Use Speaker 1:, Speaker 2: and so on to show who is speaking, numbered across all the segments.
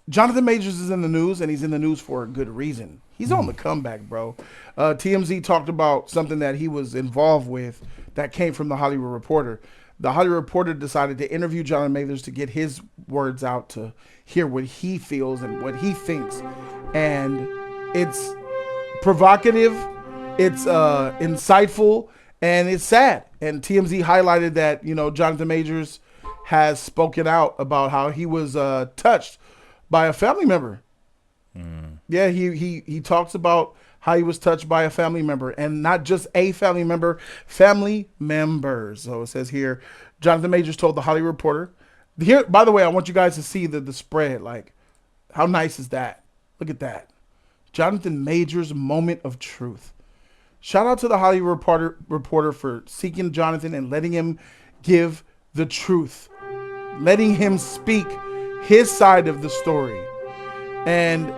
Speaker 1: Jonathan Majors is in the news, and he's in the news for a good reason. He's on the comeback, bro. TMZ talked about something that he was involved with that came from the Hollywood Reporter. The Hollywood Reporter decided to interview Jonathan Majors to get his words out, to hear what he feels and what he thinks. And it's provocative, it's insightful, and it's sad. And TMZ highlighted that, Jonathan Majors has spoken out about how he was touched by a family member. Yeah, he talks about how he was touched by a family member, and not just a family member, family members. So it says here, Jonathan Majors told the Hollywood Reporter. Here, by the way, I want you guys to see the spread. Like, how nice is that? Look at that. Jonathan Majors' moment of truth. Shout out to the Hollywood Reporter for seeking Jonathan and letting him give the truth, letting him speak his side of the story. And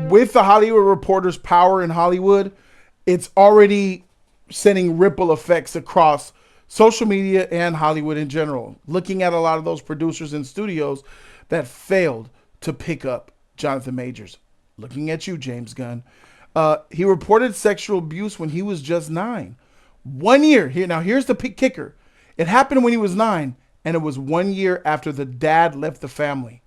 Speaker 1: with the Hollywood Reporter's power in Hollywood, it's already sending ripple effects across social media and Hollywood in general. Looking at a lot of those producers and studios that failed to pick up Jonathan Majors. Looking at you, James Gunn. He reported sexual abuse when he was just 9. 1 year. Here's the kicker. It happened when he was 9, and it was 1 year after the dad left the family.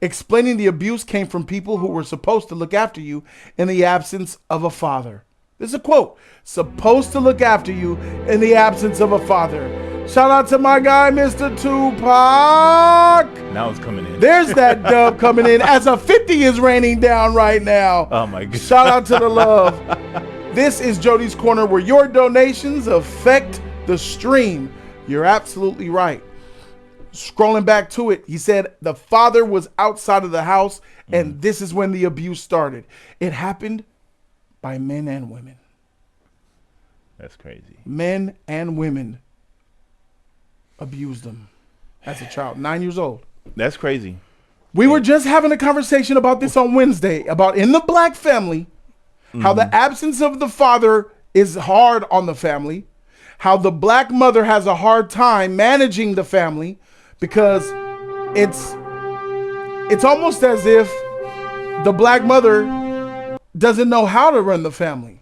Speaker 1: Explaining the abuse came from people who were supposed to look after you in the absence of a father. This is a quote. Supposed to look after you in the absence of a father. Shout out to my guy, Mr. Tupac.
Speaker 2: Now it's coming in.
Speaker 1: There's that dub coming in as a 50 is raining down right now.
Speaker 2: Oh, my God.
Speaker 1: Shout out to the love. This is Jody's Corner, where your donations affect the stream. You're absolutely right. Scrolling back to it, he said the father was outside of the house, and this is when the abuse started. It happened by men and women.
Speaker 2: That's crazy.
Speaker 1: Men and women abused him as a child, 9 years old.
Speaker 2: That's crazy.
Speaker 1: We were just having a conversation about this on Wednesday, about in the black family, how the absence of the father is hard on the family, how the black mother has a hard time managing the family, because it's almost as if the black mother doesn't know how to run the family.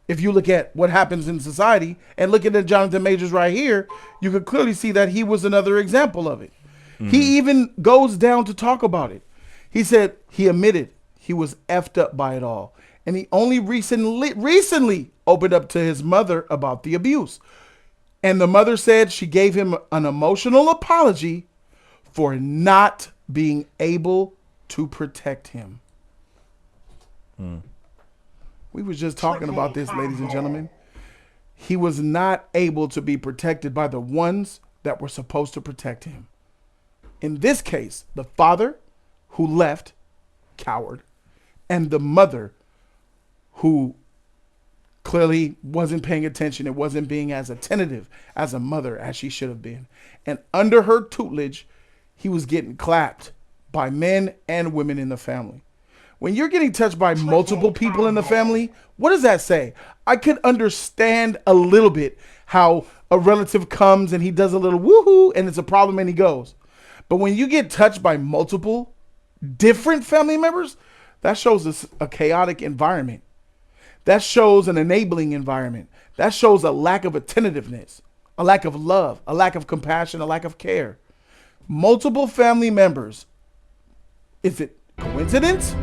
Speaker 1: If you look at what happens in society and looking at Jonathan Majors right here, you could clearly see that he was another example of it. He even goes down to talk about it. He said he admitted he was effed up by it all. And he only recently opened up to his mother about the abuse. And the mother said she gave him an emotional apology for not being able to protect him. We was just talking about this, ladies and gentlemen. He was not able to be protected by the ones that were supposed to protect him. In this case, the father who left, coward, and the mother who clearly wasn't paying attention and wasn't being as attentive as a mother as she should have been. And under her tutelage, he was getting clapped by men and women in the family. When you're getting touched by multiple people in the family, what does that say? I could understand a little bit how a relative comes and he does a little woohoo and it's a problem and he goes. But when you get touched by multiple different family members, that shows us a chaotic environment. That shows an enabling environment. That shows a lack of attentiveness, a lack of love, a lack of compassion, a lack of care. Multiple family members. Is it coincidence?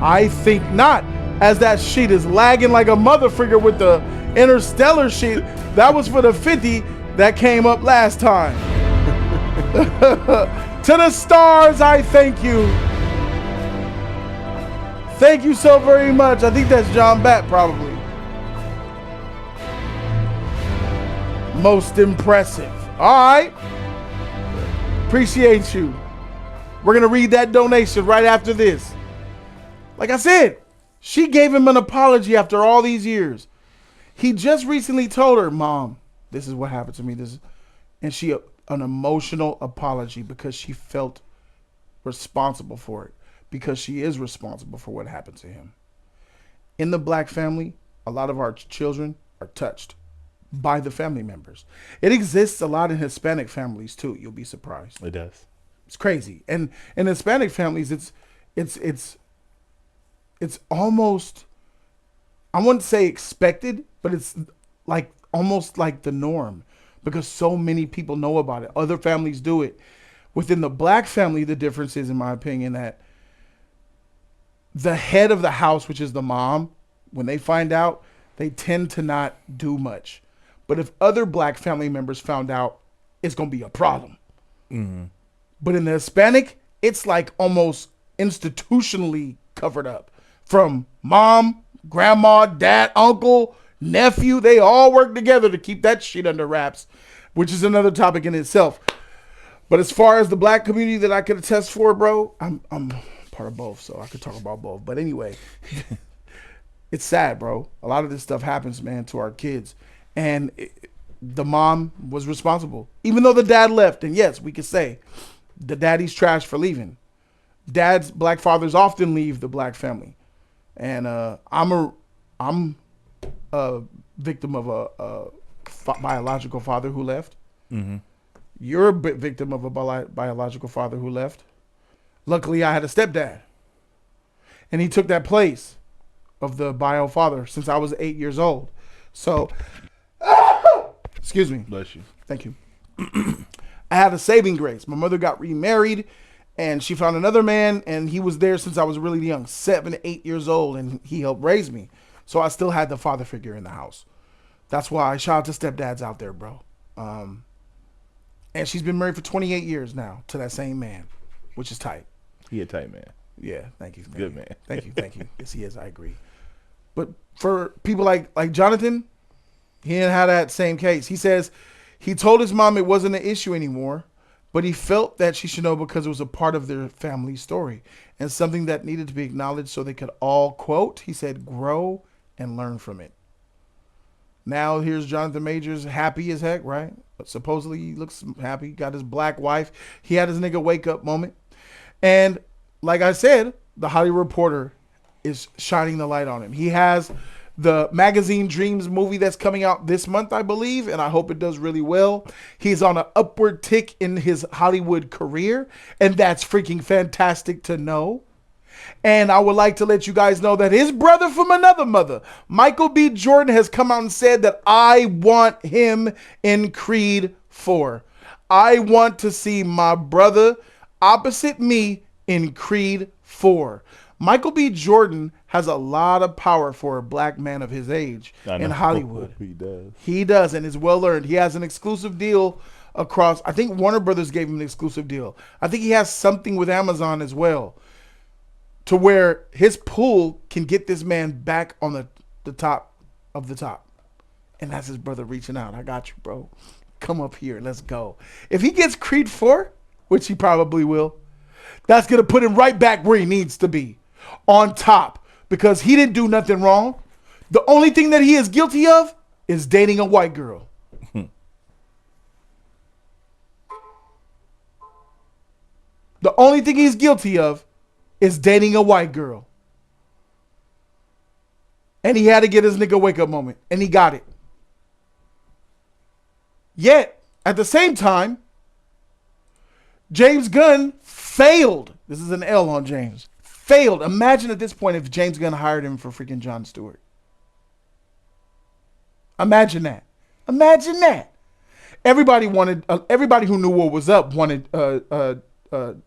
Speaker 1: I think not. As that sheet is lagging like a mother figure with the interstellar sheet. That was for the 50 that came up last time. To the stars, I thank you. Thank you so very much. I think that's John Batt, probably. Most impressive. All right. Appreciate you. We're going to read that donation right after this. Like I said, she gave him an apology after all these years. He just recently told her, Mom, this is what happened to me. And she an emotional apology because she felt responsible for it. Because she is responsible for what happened to him. In the black family, a lot of our children are touched by the family members. It exists a lot in Hispanic families too. You'll be surprised.
Speaker 2: It does.
Speaker 1: It's crazy. And in Hispanic families, it's almost, I wouldn't say expected, but it's like almost like the norm because so many people know about it. Other families do it. Within the black family, the difference is, in my opinion, that the head of the house, which is the mom, when they find out, they tend to not do much. But if other black family members found out, it's going to be a problem.
Speaker 2: Mm-hmm.
Speaker 1: But in the Hispanic, it's like almost institutionally covered up. From mom, grandma, dad, uncle, nephew, they all work together to keep that shit under wraps, which is another topic in itself. But as far as the black community that I could attest for, bro, I'm part of both, so I could talk about both. But anyway, it's sad, bro. A lot of this stuff happens, man, to our kids. And the mom was responsible. Even though the dad left, and yes, we could say the daddy's trash for leaving. Dads, black fathers often leave the black family. And I'm a victim of a biological father who left.
Speaker 2: Mm-hmm.
Speaker 1: You're a victim of a biological father who left. Luckily, I had a stepdad. And he took that place of the bio father since I was 8 years old. So, excuse me.
Speaker 2: Bless you.
Speaker 1: Thank you. I had a saving grace. My mother got remarried and she found another man, and he was there since I was really young, 7 to 8 years old, and he helped raise me. So I still had the father figure in the house. That's why I shout out to stepdads out there, bro. And she's been married for 28 years now to that same man, which is tight.
Speaker 2: He a tight man.
Speaker 1: Yeah, thank you.
Speaker 2: Good man.
Speaker 1: Thank you. Yes, he is. I agree. But for people like Jonathan, he didn't have that same case. He says he told his mom it wasn't an issue anymore, but he felt that she should know because it was a part of their family story and something that needed to be acknowledged so they could all, quote, he said, grow and learn from it. Now here's Jonathan Majors, happy as heck, right? But supposedly he looks happy, got his black wife. He had his nigga wake up moment. And like I said, the Hollywood Reporter is shining the light on him. He has the Magazine Dreams movie that's coming out this month, I believe, and I hope it does really well. He's on an upward tick in his Hollywood career, and that's freaking fantastic to know. And I would like to let you guys know that his brother from another mother, Michael B. Jordan, has come out and said that I want him in Creed 4. I want to see my brother opposite me in Creed 4. Michael B. Jordan has a lot of power for a black man of his age in Hollywood.
Speaker 2: He does.
Speaker 1: He does, and it's well earned. He has an exclusive deal across, I think Warner Brothers gave him an exclusive deal. I think he has something with Amazon as well, to where his pull can get this man back on the top of the top. And that's his brother reaching out. I got you, bro. Come up here. Let's go. If he gets Creed 4, which he probably will, that's going to put him right back where he needs to be, on top, because he didn't do nothing wrong. The only thing that he is guilty of is dating a white girl. The only thing he's guilty of is dating a white girl. And he had to get his nigga wake up moment, and he got it. Yet, at the same time, James Gunn failed. This is an L on James. Failed. Imagine at this point if James Gunn hired him for freaking Jon Stewart. Imagine that. Imagine that. Everybody wanted, everybody who knew what was up wanted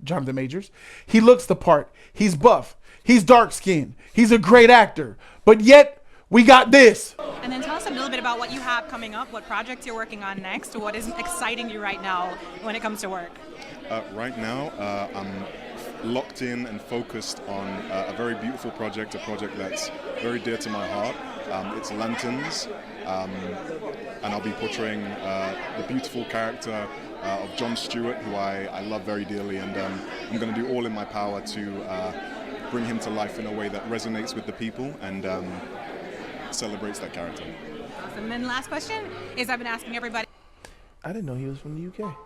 Speaker 1: Jonathan Majors. He looks the part. He's buff. He's dark skinned. He's a great actor. But yet, we got this.
Speaker 3: And then tell us a little bit about what you have coming up, what projects you're working on next, what is exciting you right now when it comes to work.
Speaker 4: Right now, I'm locked in and focused on a very beautiful project, a project that's very dear to my heart. It's Lanterns, and I'll be portraying the beautiful character of Jon Stewart, who I love very dearly, and I'm going to do all in my power to bring him to life in a way that resonates with the people and celebrates that character.
Speaker 3: Awesome. And then last question is, I've been asking everybody.
Speaker 2: I didn't know he was from the UK.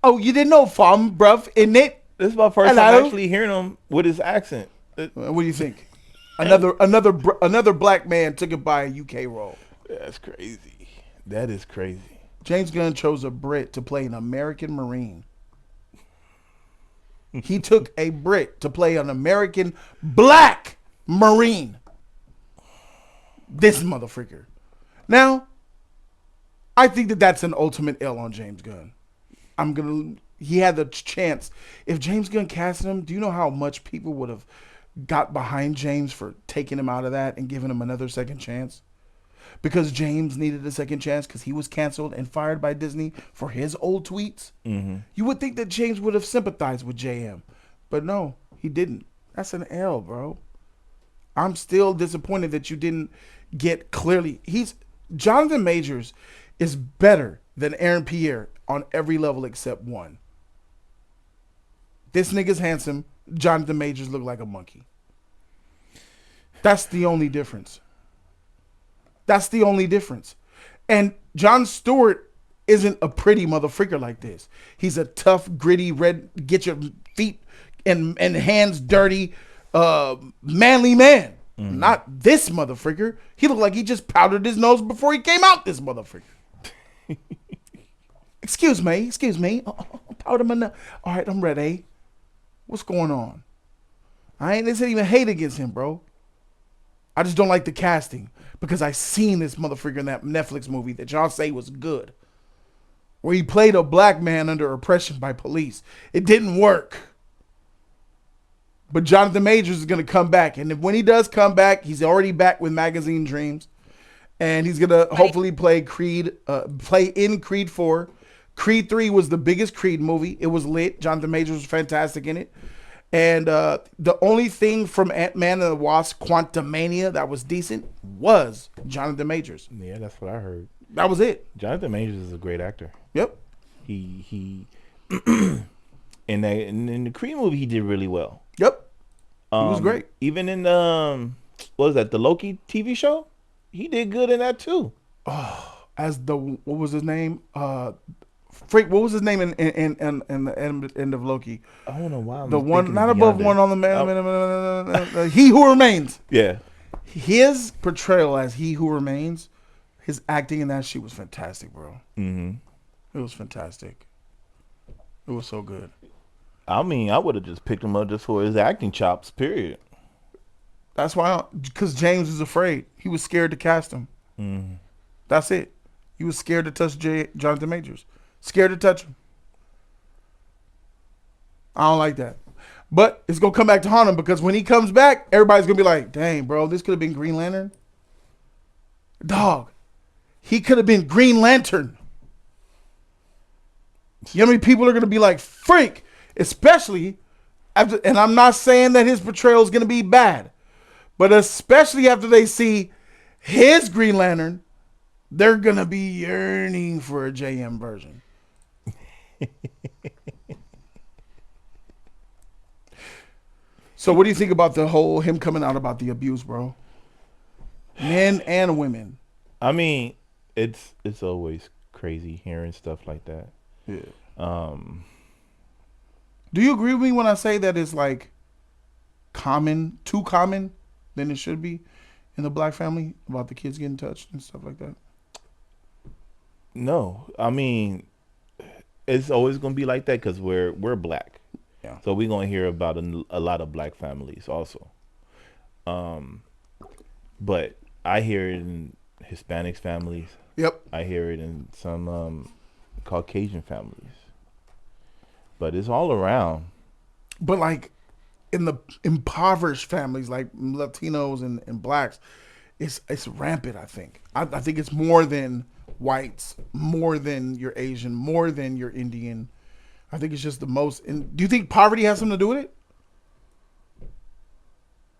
Speaker 1: Oh, you didn't know from, bruv, isn't it?
Speaker 2: This is my first time actually hearing him with his accent.
Speaker 1: What do you think? Another black man took it by a UK role.
Speaker 2: That's crazy. That is crazy.
Speaker 1: James Gunn chose a Brit to play an American Marine. He took a Brit to play an American black Marine. This motherfucker. Now, I think that that's an ultimate L on James Gunn. He had the chance. If James Gunn casted him, do you know how much people would have got behind James for taking him out of that and giving him another second chance? Because James needed a second chance because he was canceled and fired by Disney for his old tweets. Mm-hmm. You would think that James would have sympathized with JM. But no, he didn't. That's an L, bro. I'm still disappointed that you didn't get clearly. Jonathan Majors is better than Aaron Pierre on every level except one. This nigga's handsome. Jonathan Majors look like a monkey. That's the only difference. That's the only difference. And Jon Stewart isn't a pretty motherfucker like this. He's a tough, gritty, get your feet and hands dirty, manly man. Mm-hmm. Not this motherfucker. He looked like he just powdered his nose before he came out, this motherfucker. Excuse me. Powder my nose. All right, I'm ready. What's going on? This ain't even hate against him, bro. I just don't like the casting because I seen this motherfucker in that Netflix movie that y'all say was good, where he played a black man under oppression by police. It didn't work. But Jonathan Majors is going to come back. And when he does come back, he's already back with Magazine Dreams. And he's going to hopefully play in Creed 4. Creed 3 was the biggest Creed movie. It was lit. Jonathan Majors was fantastic in it. And the only thing from Ant-Man and the Wasp, Quantumania, that was decent was Jonathan Majors.
Speaker 2: Yeah, that's what I heard.
Speaker 1: That was it.
Speaker 2: Jonathan Majors is a great actor.
Speaker 1: Yep.
Speaker 2: He in the Creed movie, he did really well.
Speaker 1: Yep. He was great.
Speaker 2: Even in what was that, the Loki TV show? He did good in that too.
Speaker 1: Oh, what was his name? What was his name in the end of Loki?
Speaker 2: I don't know why.
Speaker 1: The one, not above one on the man. He Who Remains.
Speaker 2: Yeah.
Speaker 1: His portrayal as He Who Remains, his acting in that shit was fantastic, bro. Mm-hmm. It was fantastic. It was so good.
Speaker 2: I mean, I would have just picked him up just for his acting chops, period.
Speaker 1: That's why, because James was afraid. He was scared to cast him. Mm. That's it. He was scared to touch Jonathan Majors. Scared to touch him. I don't like that. But it's going to come back to haunt him because when he comes back, everybody's going to be like, dang, bro, this could have been Green Lantern. Dog, he could have been Green Lantern. You know how many people are going to be like, freak, especially after, and I'm not saying that his portrayal is going to be bad, but especially after they see his Green Lantern, they're going to be yearning for a JM version. So what do you think about the whole him coming out about the abuse, bro? Men and women.
Speaker 2: I mean, it's always crazy hearing stuff like that.
Speaker 1: Yeah. Do you agree with me when I say that it's like too common than it should be in the black family about the kids getting touched and stuff like that?
Speaker 2: No, I mean, it's always gonna be like that because we're black.
Speaker 1: Yeah.
Speaker 2: So we're gonna hear about a lot of black families also. But I hear it in Hispanic families.
Speaker 1: Yep.
Speaker 2: I hear it in some Caucasian families. But it's all around.
Speaker 1: But like in the impoverished families, like Latinos and blacks, it's rampant. I think. I think it's more than whites, more than your Asian, more than your Indian. I think it's just the most. And do you think poverty has something to do with it?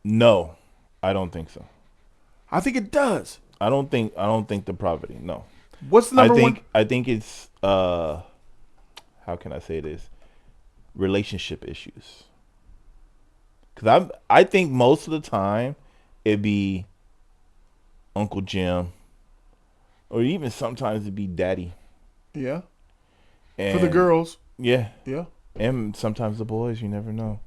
Speaker 2: No, I don't think so.
Speaker 1: I think it does.
Speaker 2: I don't think the poverty. No.
Speaker 1: What's the number one?
Speaker 2: I think it's how can I say this? Relationship issues. Because I think most of the time it'd be Uncle Jim, or even sometimes it'd be Daddy.
Speaker 1: Yeah.
Speaker 2: And
Speaker 1: for the girls.
Speaker 2: Yeah.
Speaker 1: Yeah.
Speaker 2: And sometimes the boys. You never know.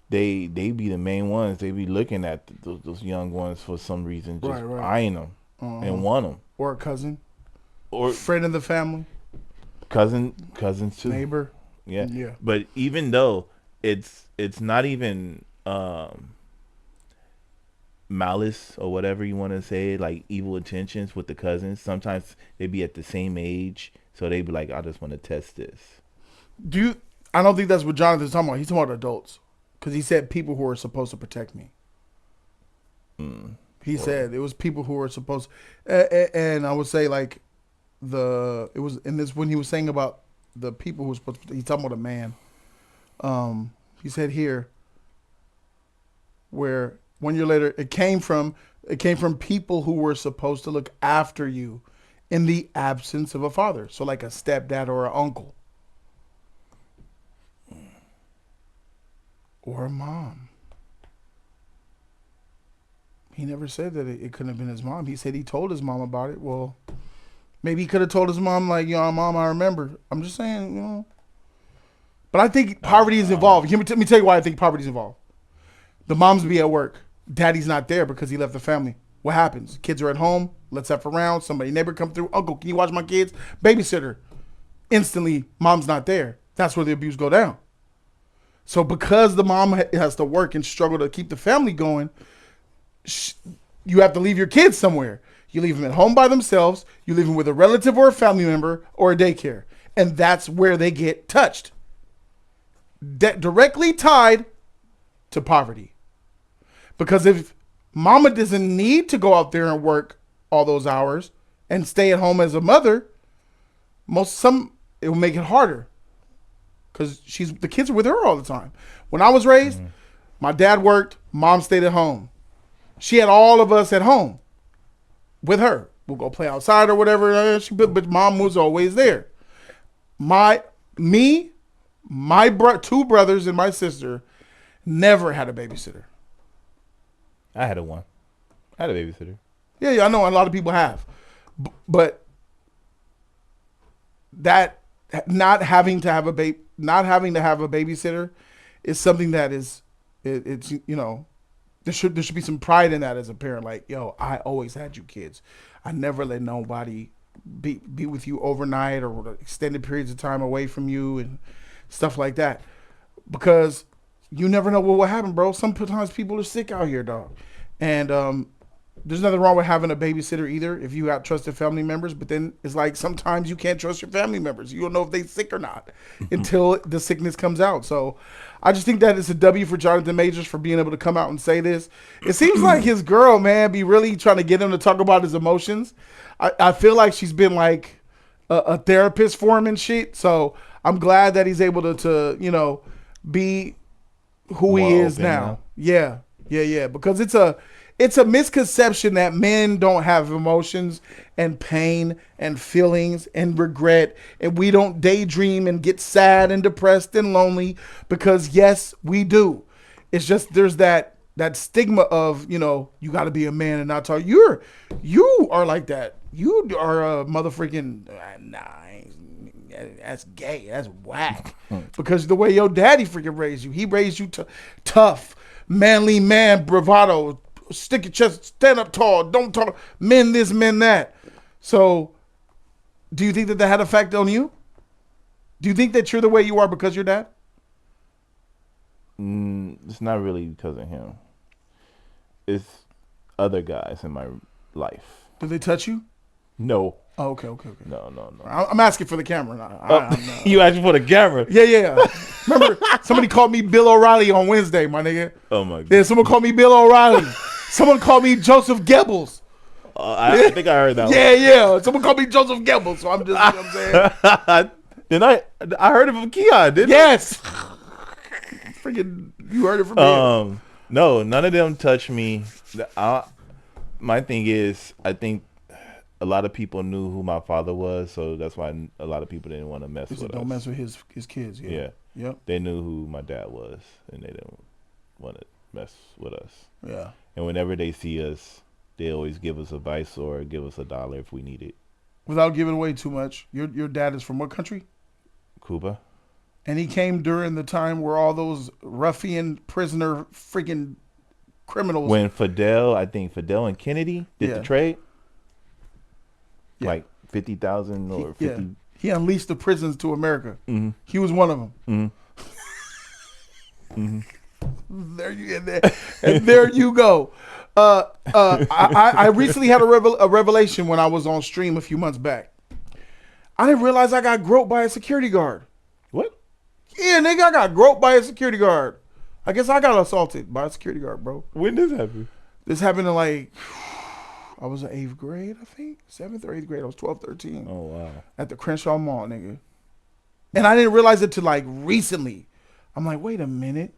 Speaker 2: They be the main ones. They be looking at those young ones for some reason, just eyeing them and want them.
Speaker 1: Or a cousin.
Speaker 2: Or
Speaker 1: friend of the family.
Speaker 2: cousins too.
Speaker 1: neighbor.
Speaker 2: Yeah.
Speaker 1: Yeah.
Speaker 2: But even though it's not even malice or whatever you want to say, like evil intentions with the cousins. Sometimes they be at the same age, so they be like, I just want to test this.
Speaker 1: I don't think that's what Jonathan's talking about. He's talking about adults, because he said people who are supposed to protect me. He said it was people who were supposed, and I would say like it was in this when he was saying about the people who were supposed to, he's talking about a man. He said here where 1 year later it came from people who were supposed to look after you in the absence of a father. So like a stepdad or an uncle or a mom. He never said that it couldn't have been his mom. He said he told his mom about it. Well, maybe he could have told his mom, like, Mom, I remember. I'm just saying, But I think poverty is involved. Let me tell you why I think poverty is involved. The moms be at work. Daddy's not there because he left the family. What happens? Kids are at home. Let's F around. Somebody, neighbor come through. Uncle, can you watch my kids? Babysitter. Instantly, mom's not there. That's where the abuse go down. So because the mom has to work and struggle to keep the family going, you have to leave your kids somewhere. You leave them at home by themselves. You leave them with a relative or a family member or a daycare. And that's where they get touched. Directly tied to poverty. Because if mama doesn't need to go out there and work all those hours and stay at home as a mother, it will make it harder. Because the kids are with her all the time. When I was raised, my dad worked, mom stayed at home. She had all of us at home with her. We'll go play outside or whatever. But mom was always there. My two brothers and my sister never had a babysitter.
Speaker 2: I had one. I had a babysitter.
Speaker 1: Yeah, I know a lot of people have. But that not having to have a babysitter is something that is it's there should be some pride in that as a parent. Like, I always had you kids. I never let nobody be with you overnight or extended periods of time away from you and stuff like that. Because you never know what will happen, bro. Sometimes people are sick out here, dog. And there's nothing wrong with having a babysitter either if you got trusted family members. But then it's like sometimes you can't trust your family members. You don't know if they're sick or not until the sickness comes out. So I just think that it's a W for Jonathan Majors for being able to come out and say this. It seems like his girl, man, be really trying to get him to talk about his emotions. I feel like she's been like a therapist for him and shit. So I'm glad that he's able to be who he is now. Yeah. Because it's a misconception that men don't have emotions and pain and feelings and regret, and we don't daydream and get sad and depressed and lonely, because yes, we do. It's just there's that stigma of, you got to be a man and not talk. You are like that. You are a motherfucking that's gay. That's whack. Because the way your daddy freaking raised you, he raised you tough, manly man, bravado, stick your chest, stand up tall, don't talk, men this, men that. So do you think that had an effect on you? Do you think that you're the way you are because you're dad?
Speaker 2: It's not really because of him. It's other guys in my life.
Speaker 1: Did they touch you?
Speaker 2: No.
Speaker 1: Oh, okay.
Speaker 2: No.
Speaker 1: I'm asking for the camera.
Speaker 2: You asking for the camera?
Speaker 1: Yeah. Remember, somebody called me Bill O'Reilly on Wednesday, my nigga.
Speaker 2: Oh, my God.
Speaker 1: Yeah, someone called me Bill O'Reilly. Someone called me Joseph Goebbels.
Speaker 2: I think I heard that one.
Speaker 1: Yeah. Someone called me Joseph Goebbels, so I'm just, I'm saying.
Speaker 2: I heard it from Keon, didn't
Speaker 1: Yes. Freaking, you heard it from me.
Speaker 2: No, none of them touched me. My thing is, I think a lot of people knew who my father was, so that's why a lot of people didn't want to mess with us.
Speaker 1: Don't mess with his kids. Yeah. Yep.
Speaker 2: They knew who my dad was, and they didn't want to mess with us.
Speaker 1: Yeah.
Speaker 2: And whenever they see us, they always give us advice or give us $1 if we need it.
Speaker 1: Without giving away too much, your dad is from what country?
Speaker 2: Cuba.
Speaker 1: And he came during the time where all those ruffian prisoner freaking criminals.
Speaker 2: When Fidel and Kennedy did the trade.
Speaker 1: Yeah.
Speaker 2: Like 50,000 or 50.
Speaker 1: He unleashed the prisons to America. He was one of them. There you and there you go. I recently had a revelation when I was on stream a few months back. I didn't realize I got groped by a security guard.
Speaker 2: What?
Speaker 1: Yeah, nigga, I got groped by a security guard. I guess I got assaulted by a security guard, bro.
Speaker 2: When did this happen?
Speaker 1: This happened in like, I was in 8th grade, I think. 7th or 8th grade. I was 12, 13.
Speaker 2: Oh, wow.
Speaker 1: At the Crenshaw Mall, nigga. And I didn't realize it till like recently. I'm like, wait a minute.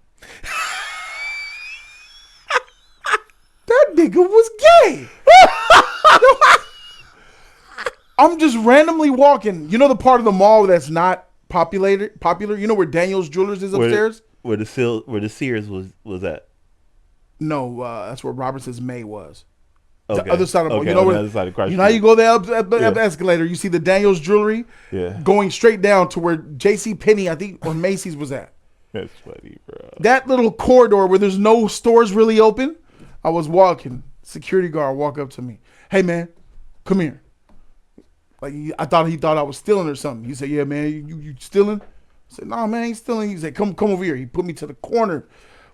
Speaker 1: That nigga was gay. I'm just randomly walking. You know the part of the mall that's not popular? You know where Daniel's Jewelers is upstairs?
Speaker 2: Where the Sears was at?
Speaker 1: No, that's where Robertson's May was.
Speaker 2: Okay.
Speaker 1: The other side of the mall.
Speaker 2: Okay,
Speaker 1: You know
Speaker 2: on
Speaker 1: where?
Speaker 2: the other side of Christ
Speaker 1: You know how
Speaker 2: Street.
Speaker 1: you go there up the escalator? You see the Daniel's Jewelry?
Speaker 2: Yeah.
Speaker 1: Going straight down to where J.C. Penney, I think, or Macy's was at.
Speaker 2: That's funny, bro.
Speaker 1: That little corridor where there's no stores really open, I was walking. Security guard walk up to me. Hey, man, come here. Like, I thought he thought I was stealing or something. He said, yeah, man, you stealing? I said, no, man, I ain't stealing. He said, come over here. He put me to the corner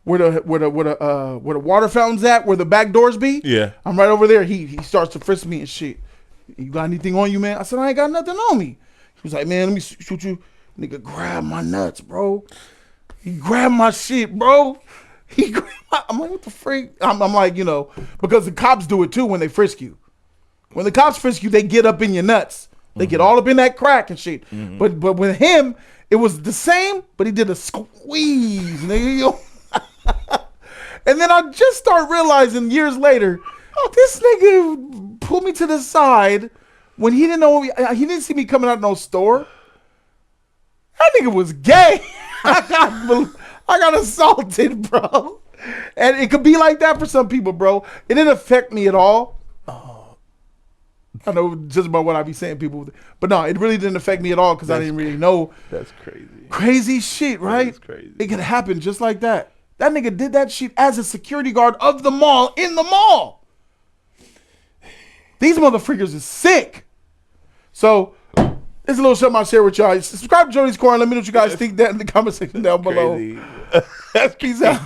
Speaker 1: where the water fountain's at, where the back doors be.
Speaker 2: Yeah.
Speaker 1: I'm right over there. He starts to frisk me and shit. You got anything on you, man? I said, I ain't got nothing on me. He was like, man, let me shoot you. Nigga, grab my nuts, bro. He grabbed my shit, bro. I'm like, what the freak? I'm like, you know, because the cops do it too when they frisk you. When the cops frisk you, they get up in your nuts. They get all up in that crack and shit. But with him, it was the same, but he did a squeeze, nigga. And then I just start realizing years later, this nigga pulled me to the side when he didn't know, he didn't see me coming out of no store. That nigga was gay. I got assaulted, bro. And it could be like that for some people, bro. It didn't affect me at all. I know just about what I be saying, people. But no, it really didn't affect me at all because I didn't really know.
Speaker 2: That's crazy.
Speaker 1: Crazy shit, right?
Speaker 2: That's crazy.
Speaker 1: It could happen just like that. That nigga did that shit as a security guard of the mall, in the mall. These motherfuckers is sick. So, there's a little something I'll share with y'all. Subscribe to Jody's Corner. Let me know what you guys think that in the comment section down below.
Speaker 2: That's
Speaker 1: Peace out.